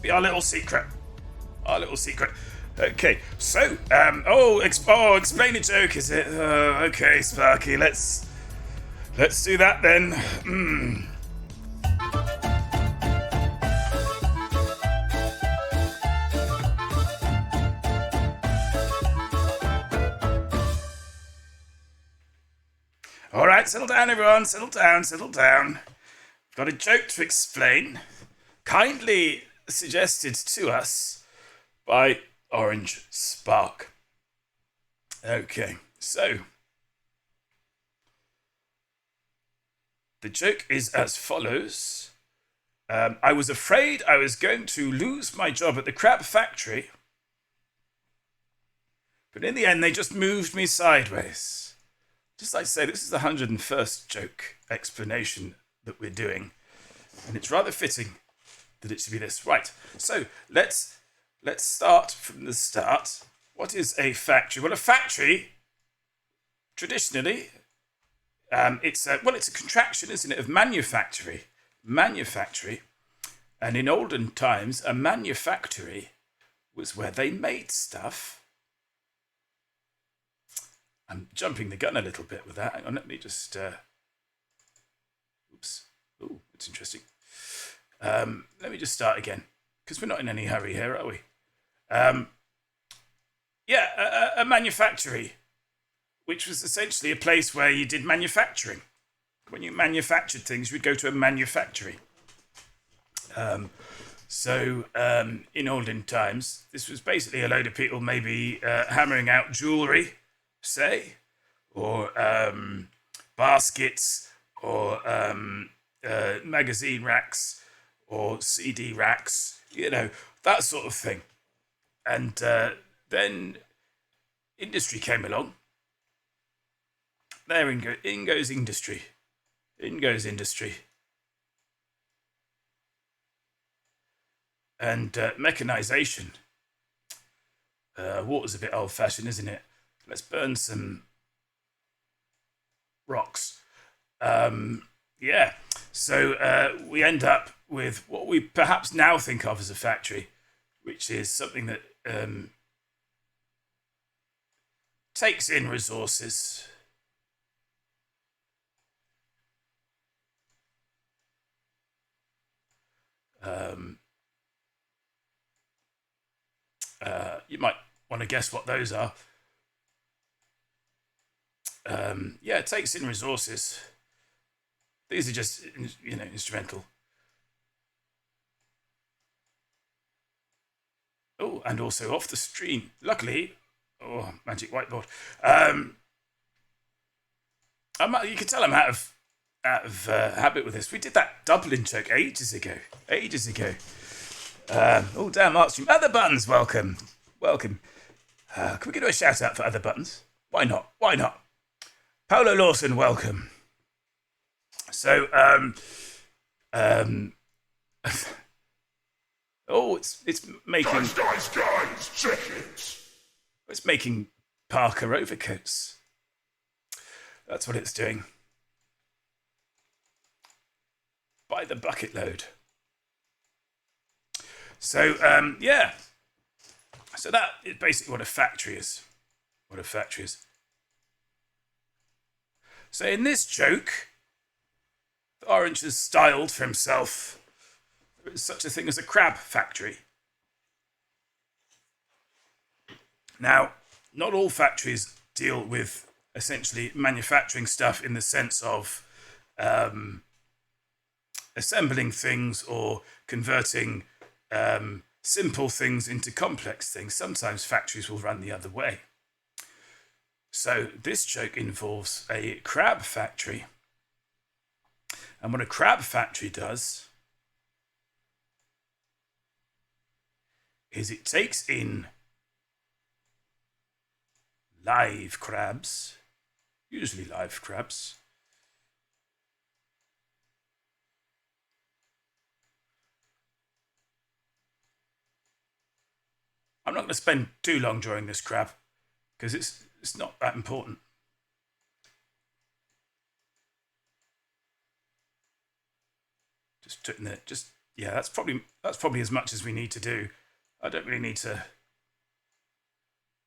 be our little secret. Our little secret. Okay, so, explain a joke, is it? Okay, Sparky, let's do that then. All right, settle down, everyone. Settle down. Got a joke to explain. Kindly suggested to us by Orange Spark. Okay, so the joke is as follows. I was afraid I was going to lose my job at the crab factory, but in the end they just moved me sideways. Just like to say, this is the 101st joke explanation that we're doing, and it's rather fitting that it should be this. Right, so let's start from the start. What is a factory? Well, a factory, traditionally, it's a contraction, isn't it, of manufactory. And in olden times, a manufactory was where they made stuff. I'm jumping the gun a little bit with that. Hang on, let me just... Oops. Oh, it's interesting. Let me just start again, because we're not in any hurry here, are we? A manufactory, which was essentially a place where you did manufacturing. When you manufactured things, you would go to a manufactory. In olden times, this was basically a load of people maybe hammering out jewellery, say, or baskets, or magazine racks, or CD racks, that sort of thing. And then industry came along. There in goes industry. In goes industry. And mechanisation. Water's a bit old-fashioned, isn't it? Let's burn some rocks. So we end up with what we perhaps now think of as a factory, which is something that takes in resources. You might want to guess what those are. It takes in resources. These are just, instrumental. Oh, and also off the screen. Luckily, magic whiteboard. You can tell I'm out of habit with this. We did that Dublin joke ages ago. Damn, Artstream. Other Buttons, welcome. Can we do a shout out for Other Buttons? Why not? Paolo Lawson, welcome. So, it's making... Guys, check it! It's making Parker overcoats. That's what it's doing. By the bucket load. So, So that is basically what a factory is. So in this joke, Orange has styled for himself there is such a thing as a crab factory. Now, not all factories deal with essentially manufacturing stuff in the sense of assembling things or converting simple things into complex things. Sometimes factories will run the other way. So this joke involves a crab factory. And what a crab factory does is it takes in live crabs, usually live crabs, I'm not going to spend too long drawing this crab because it's not that important. Just Yeah, that's probably as much as we need to do. I don't really need to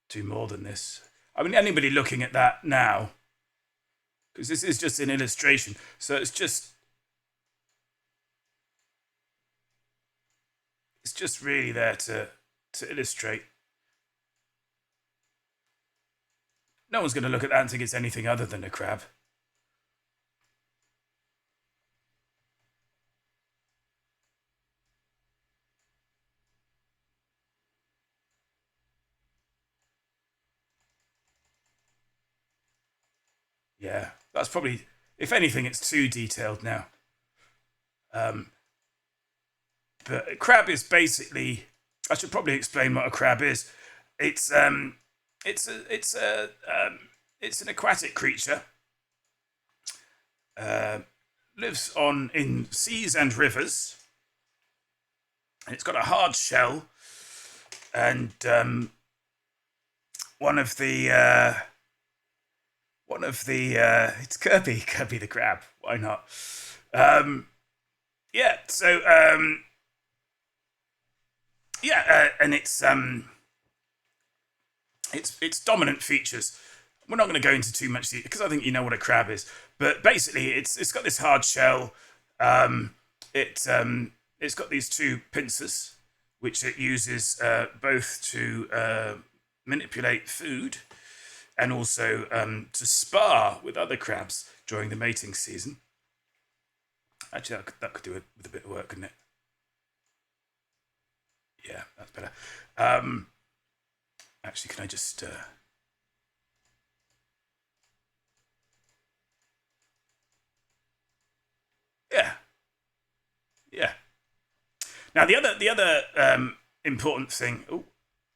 do more than this. I mean, anybody looking at that now, because this is just an illustration, so it's just really there to illustrate. No one's going to look at that and think it's anything other than a crab. Yeah, that's probably, if anything, it's too detailed now. Um, but a crab is basically, I should probably explain what a crab is. It's it's a it's a it's an aquatic creature. Uh, Lives on in seas and rivers. And it's got a hard shell, and one of the it's Kirby the crab. Why not? Um, yeah. So and its dominant features. We're not going to go into too much because I think you know what a crab is. But basically, it's got this hard shell. Um, it's got these two pincers, which it uses both to manipulate food and also to spar with other crabs during the mating season. Actually, that could do it with a bit of work, couldn't it? Yeah, that's better. Um, Actually, can I just? Yeah, yeah. Now the other important thing. Oh,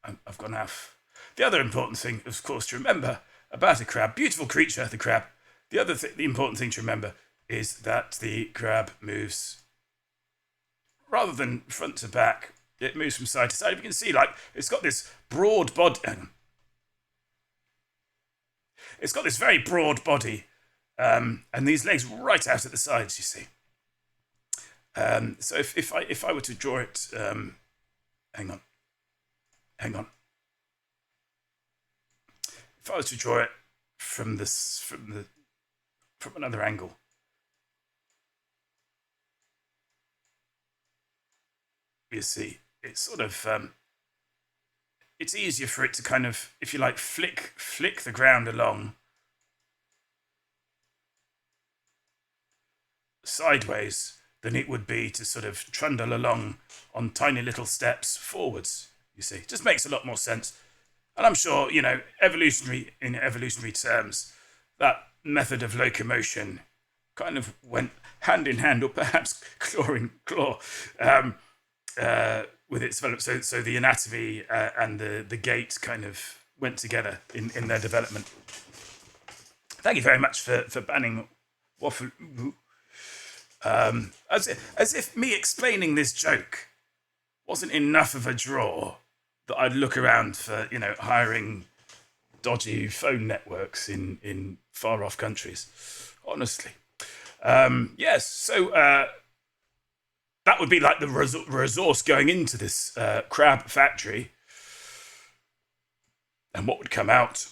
I've gone off. The other important thing, of course, to remember about a crab, beautiful creature, the crab. The important thing to remember is that the crab moves rather than front to back. It moves from side to side. You can see, like, it's got this broad body. It's got this very broad body, and these legs right out at the sides. You see. So if I were to draw it, hang on, hang on. If I was to draw it from another angle, you see, it's sort of it's easier for it to kind of, if you like, flick the ground along sideways than it would be to sort of trundle along on tiny little steps forwards. You see, it just makes a lot more sense. And I'm sure, in evolutionary terms, that method of locomotion kind of went hand in hand, or perhaps claw in claw, um, with its development. So the anatomy and the gait kind of went together in their development. Thank you very much for banning waffle. As if me explaining this joke wasn't enough of a draw that I'd look around for, hiring dodgy phone networks in far off countries. Honestly. Yes, so that would be like the resource going into this crab factory. And what would come out?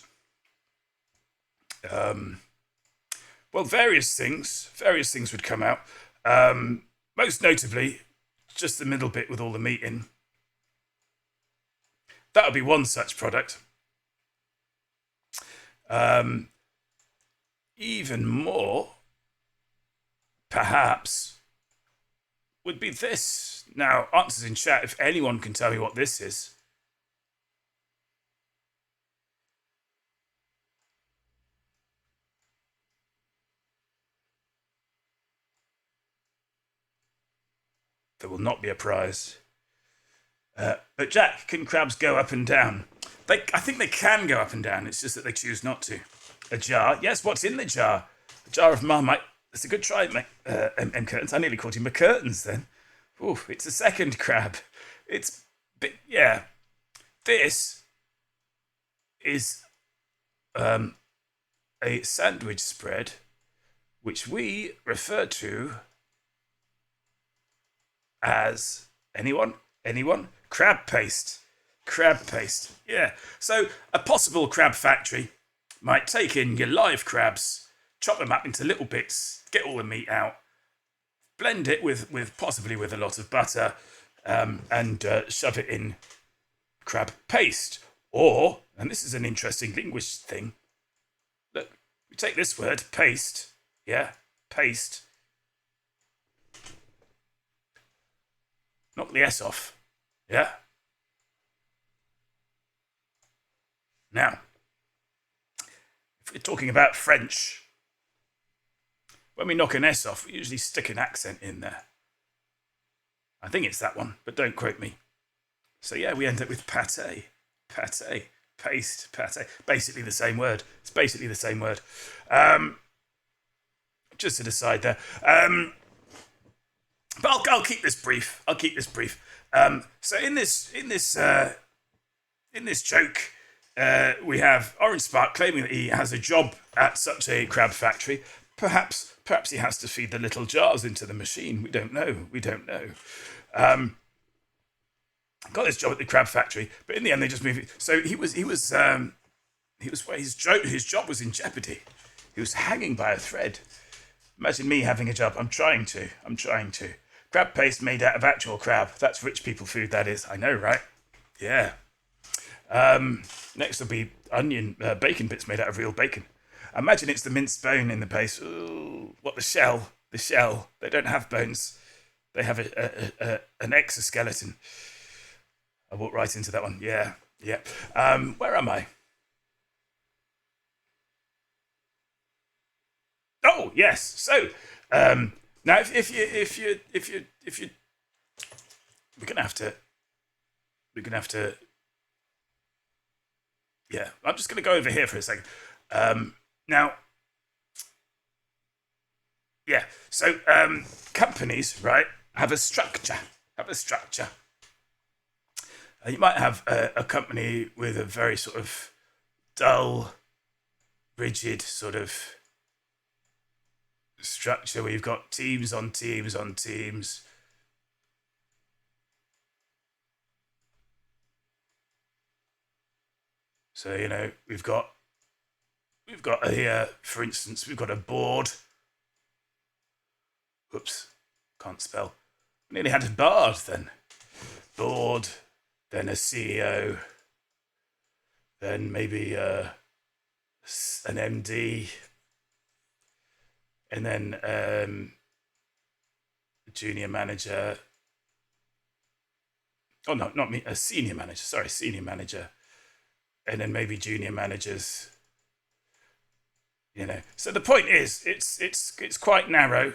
Well, various things. Various things would come out. Most notably, just the middle bit with all the meat in. That would be one such product. Even more, perhaps, would be this. Now, answers in chat if anyone can tell me what this is. There will not be a prize. But Jack, can crabs go up and down? I think they can go up and down. It's just that they choose not to. A jar? Yes. What's in the jar? A jar of Marmite. That's a good try, M. Curtains. I nearly called you McCurtains then. Ooh, it's a second crab. Yeah. This is a sandwich spread, which we refer to as anyone? Anyone? Crab paste. Crab paste. Yeah. So a possible crab factory might take in your live crabs, chop them up into little bits, get all the meat out, blend it with possibly with a lot of butter, and shove it in crab paste. Or, and this is an interesting linguist thing, look, we take this word, paste, yeah, paste, knock the S off, yeah. Now, if we're talking about French, when we knock an S off, we usually stick an accent in there. I think it's that one, but don't quote me. So yeah, we end up with pate, pate, paste, pate. Basically the same word. It's basically the same word. Just to decide there. But I'll keep this brief. I'll keep this brief. So in this joke, we have Orange Spark claiming that he has a job at such a crab factory. Perhaps he has to feed the little jars into the machine. We don't know. Got this job at the crab factory, but in the end they just moved it. So his job was in jeopardy. He was hanging by a thread. Imagine me having a job. I'm trying to. Crab paste made out of actual crab. That's rich people food, that is. I know, right? Yeah. Next will be bacon bits made out of real bacon. Imagine it's the minced bone in the paste. Ooh, what, the shell? The shell. They don't have bones. They have an exoskeleton. I walked right into that one. Yeah. Where am I? Oh, yes. So, now if you, we're gonna have to. Yeah, I'm just gonna go over here for a second. Now, yeah. So, companies, right, have a structure. You might have a company with a very sort of dull, rigid sort of structure where you've got teams on teams on teams. So, we've got here, for instance, we've got a board. Whoops, can't spell. Nearly had a bard then. Board, then a CEO, then maybe an MD, and then a junior manager. Oh, no, not me, a senior manager. Sorry, senior manager. And then maybe junior managers. So the point is, it's quite narrow,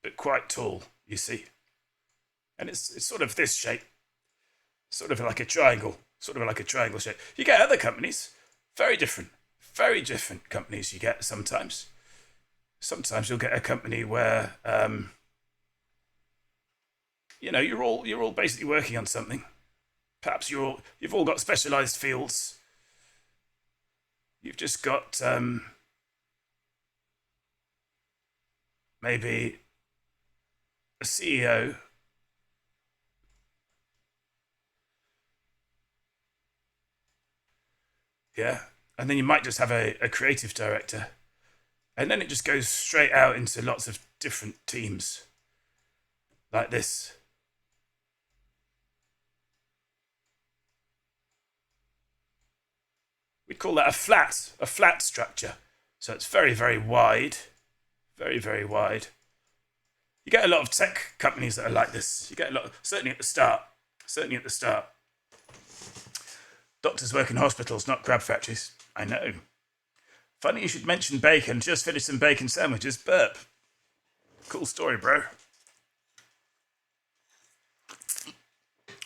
but quite tall, you see. And it's sort of this shape, sort of like a triangle shape. You get other companies, very different companies you get sometimes. Sometimes you'll get a company where, you're all basically working on something. Perhaps you've all got specialised fields. You've just got maybe a CEO. Yeah. And then you might just have a creative director. And then it just goes straight out into lots of different teams. Like this. We call that a flat structure. So it's very, very wide. Very, very wide. You get a lot of tech companies that are like this. You get a lot, certainly at the start. Doctors work in hospitals, not crab factories. I know. Funny you should mention bacon. Just finished some bacon sandwiches. Burp. Cool story, bro.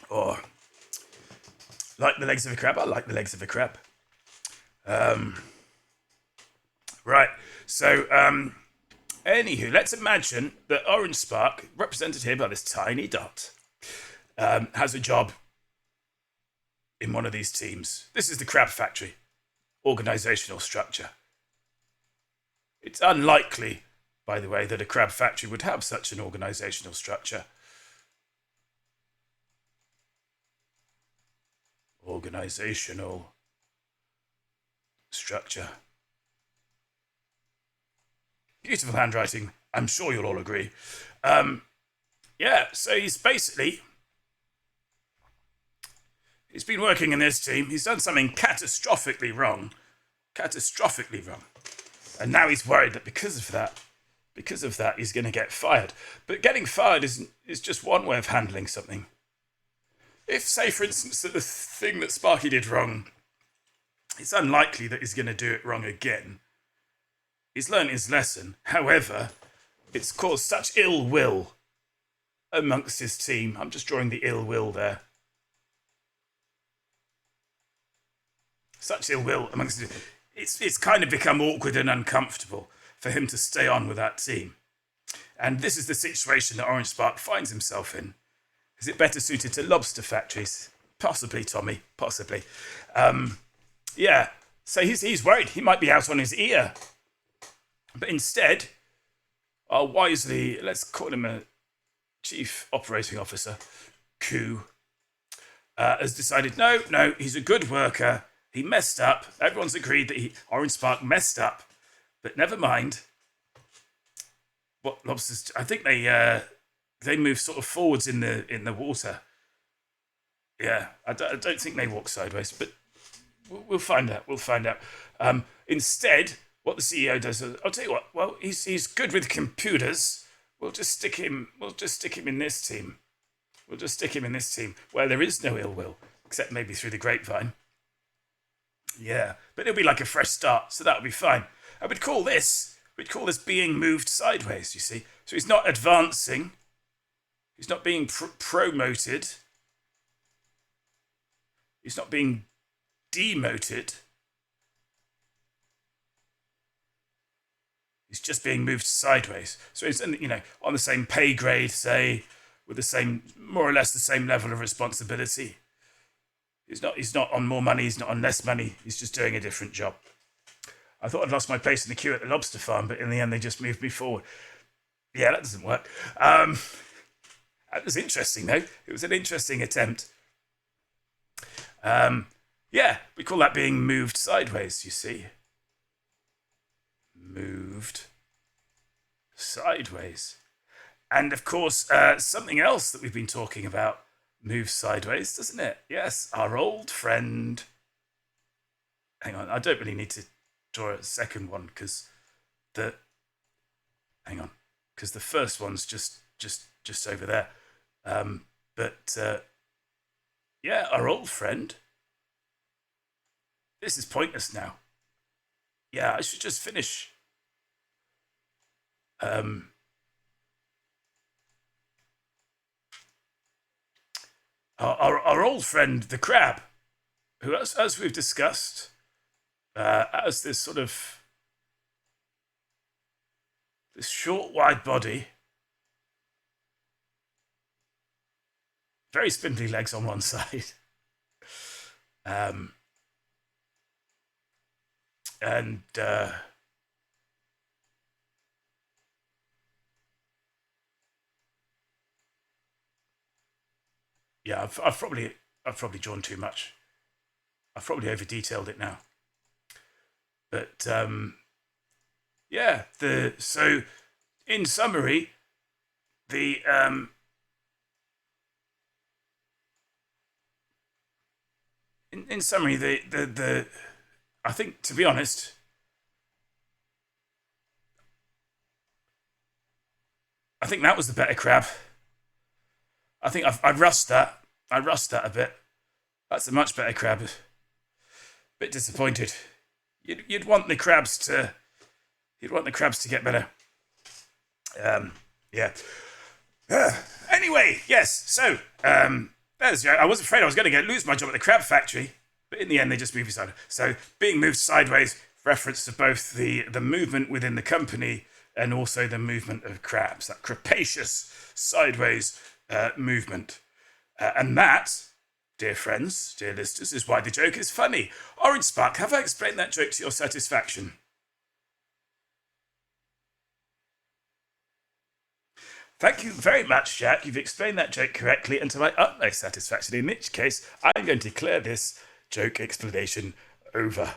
Or, like the legs of a crab? I like the legs of a crab. Right. So, anywho, let's imagine that Orange Spark, represented here by this tiny dot, has a job in one of these teams. This is the crab factory organizational structure. It's unlikely by the way, that a crab factory would have such an organisational structure. Organisational structure. Beautiful handwriting. I'm sure you'll all agree. Yeah, so he's been working in this team. He's done something catastrophically wrong. Catastrophically wrong. And now he's worried that because of that, he's going to get fired. But getting fired is just one way of handling something. If, say, for instance, that the thing that Sparky did wrong, it's unlikely that he's going to do it wrong again. He's learned his lesson. However, it's caused such ill will amongst his team. I'm just drawing the ill will there. Such ill will amongst his team. It's kind of become awkward and uncomfortable for him to stay on with that team. And this is the situation that Orange Spark finds himself in. Is it better suited to lobster factories? Possibly, Tommy. Possibly. Yeah. So he's worried. He might be out on his ear. But instead, wisely, let's call him a chief operating officer, Koo, has decided, no, he's a good worker. He messed up. Everyone's agreed that Orange Spark messed up. But never mind. What lobsters? I think they move sort of forwards in the water. Yeah, I don't think they walk sideways, but we'll find out. We'll find out. Instead, what the CEO does, I'll tell you what. Well, he's good with computers. We'll just stick him in this team. We'll just stick him in this team where there is no ill will, except maybe through the grapevine. Yeah, but it'll be like a fresh start, so that'll be fine. And we'd call this being moved sideways, you see. So he's not advancing. He's not being promoted. He's not being demoted. He's just being moved sideways. So he's, on the same pay grade, say, with the same, more or less the same level of responsibility. He's not on more money, he's not on less money, he's just doing a different job. I thought I'd lost my place in the queue at the lobster farm, but in the end they just moved me forward. Yeah, that doesn't work. That was interesting, though. It was an interesting attempt. Yeah, we call that being moved sideways, you see. Moved sideways. And, of course, something else that we've been talking about moves sideways, doesn't it? Yes, our old friend. Hang on, I don't really need to draw a second one because the first one's just over there. Yeah, our old friend. This is pointless now. Yeah, I should just finish. Our old friend, the crab, who, as we've discussed, has this sort of this short, wide body, very spindly legs on one side, and yeah, I've probably drawn too much. I've probably over detailed it now. But yeah, so in summary, the in summary, the I think, to be honest, I think that was the better crab. I think I rushed that. I rushed that a bit. That's a much better crab. Bit disappointed. You'd want the crabs to get better. Yeah. Anyway, yes. So I was afraid I was going to lose my job at the crab factory, but in the end they just moved me sideways. So being moved sideways, reference to both the movement within the company and also the movement of crabs, that crapacious sideways movement. And that, dear friends, dear listeners, is why the joke is funny. Orange Spark, have I explained that joke to your satisfaction? Thank you very much, Jack. You've explained that joke correctly and to my utmost satisfaction, in which case I'm going to declare this joke explanation over.